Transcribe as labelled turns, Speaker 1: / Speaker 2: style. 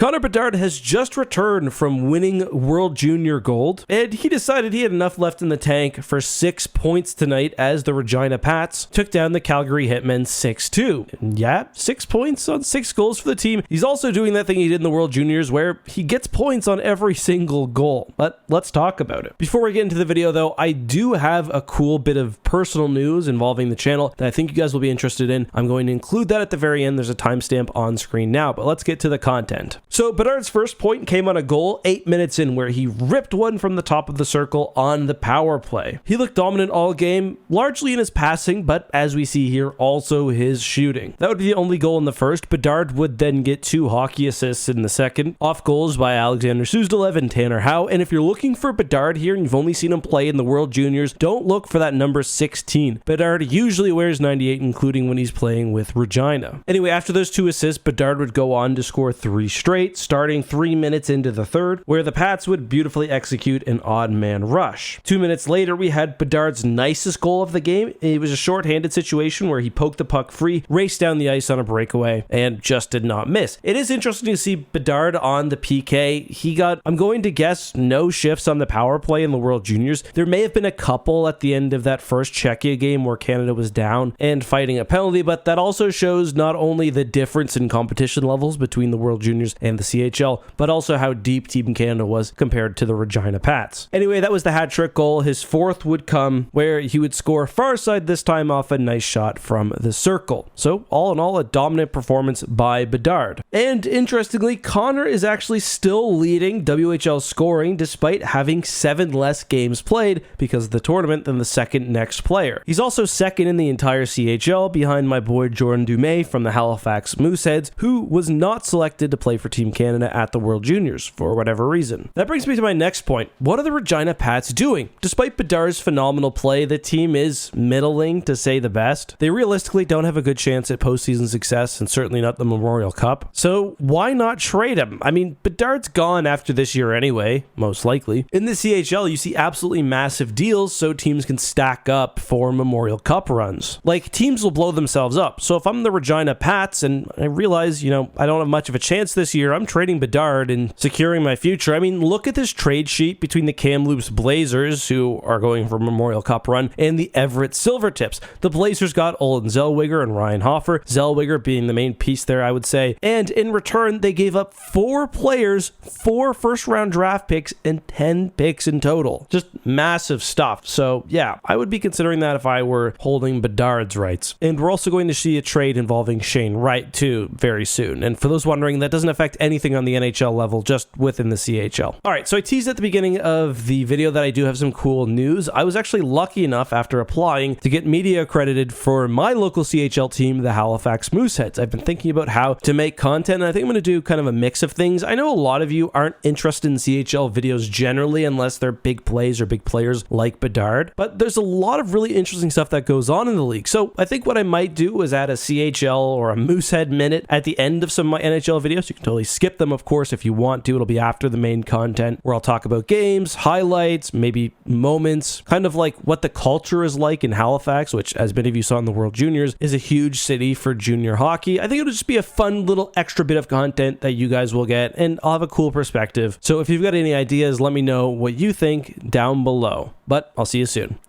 Speaker 1: Connor Bedard has just returned from winning World Junior Gold, and he decided he had enough left in the tank for 6 points tonight as the Regina Pats took down the Calgary Hitmen 6-2. And yeah, 6 points on 6 goals for the team. He's also doing that thing he did in the World Juniors where he gets points on every single goal. But let's talk about it. Before we get into the video though, I do have a cool bit of personal news involving the channel that I think you guys will be interested in. I'm going to include that at the very end. There's a timestamp on screen now, but let's get to the content. So Bedard's first point came on a goal 8 minutes in where he ripped one from the top of the circle on the power play. He looked dominant all game, largely in his passing, but as we see here, also his shooting. That would be the only goal in the first. Bedard would then get 2 hockey assists in the second, off goals by Alexander Suzdalev and Tanner Howe. And if you're looking for Bedard here and you've only seen him play in the World Juniors, don't look for that number 16. Bedard usually wears 98, including when he's playing with Regina. Anyway, after those 2 assists, Bedard would go on to score 3 straight, starting 3 minutes into the third, where the Pats would beautifully execute an odd man rush. 2 minutes later, we had Bedard's nicest goal of the game. It was a short-handed situation where he poked the puck free, raced down the ice on a breakaway, and just did not miss. It is interesting to see Bedard on the PK. He got, I'm going to guess, no shifts on the power play in the World Juniors. There may have been a couple at the end of that first Czechia game where Canada was down and fighting a penalty, but that also shows not only the difference in competition levels between the World Juniors and the CHL, but also how deep Team Canada was compared to the Regina Pats. Anyway, that was the hat-trick goal. His fourth would come where he would score far side this time off a nice shot from the circle. So all in all, a dominant performance by Bedard. And interestingly, Connor is actually still leading WHL scoring despite having 7 less games played because of the tournament than the second next player. He's also second in the entire CHL behind my boy Jordan Dumais from the Halifax Mooseheads, who was not selected to play for Team Canada at the World Juniors for whatever reason. That brings me to my next point. What are the Regina Pats doing? Despite Bedard's phenomenal play, the team is middling to say the best. They realistically don't have a good chance at postseason success and certainly not the Memorial Cup. So why not trade him? I mean, Bedard's gone after this year anyway, most likely. In the CHL, you see absolutely massive deals so teams can stack up for Memorial Cup runs. Like, teams will blow themselves up. So if I'm the Regina Pats and I realize, I don't have much of a chance this year, I'm trading Bedard and securing my future. I mean, look at this trade sheet between the Kamloops Blazers, who are going for Memorial Cup run, and the Everett Silvertips. The Blazers got Olin Zellweger and Ryan Hoffer, Zellweger being the main piece there, I would say. And in return, they gave up 4 players, 4 first-round draft picks, and 10 picks in total. Just massive stuff. So yeah, I would be considering that if I were holding Bedard's rights. And we're also going to see a trade involving Shane Wright too very soon. And for those wondering, that doesn't affect anything on the NHL level, just within the CHL. All right, so I teased at the beginning of the video that I do have some cool news. I was actually lucky enough after applying to get media accredited for my local CHL team, the Halifax Mooseheads. I've been thinking about how to make content, and I think I'm going to do kind of a mix of things. I know a lot of you aren't interested in CHL videos generally unless they're big plays or big players like Bedard, but there's a lot of really interesting stuff that goes on in the league. So I think what I might do is add a CHL or a Moosehead minute at the end of some of my NHL videos. You can totally skip them, of course, if you want to. It'll be after the main content where I'll talk about games, highlights, maybe moments, kind of like what the culture is like in Halifax, which, as many of you saw in the World Juniors, is a huge city for junior hockey. I think it'll just be a fun little extra bit of content that you guys will get, and I'll have a cool perspective. So if you've got any ideas, let me know what you think down below. But I'll see you soon.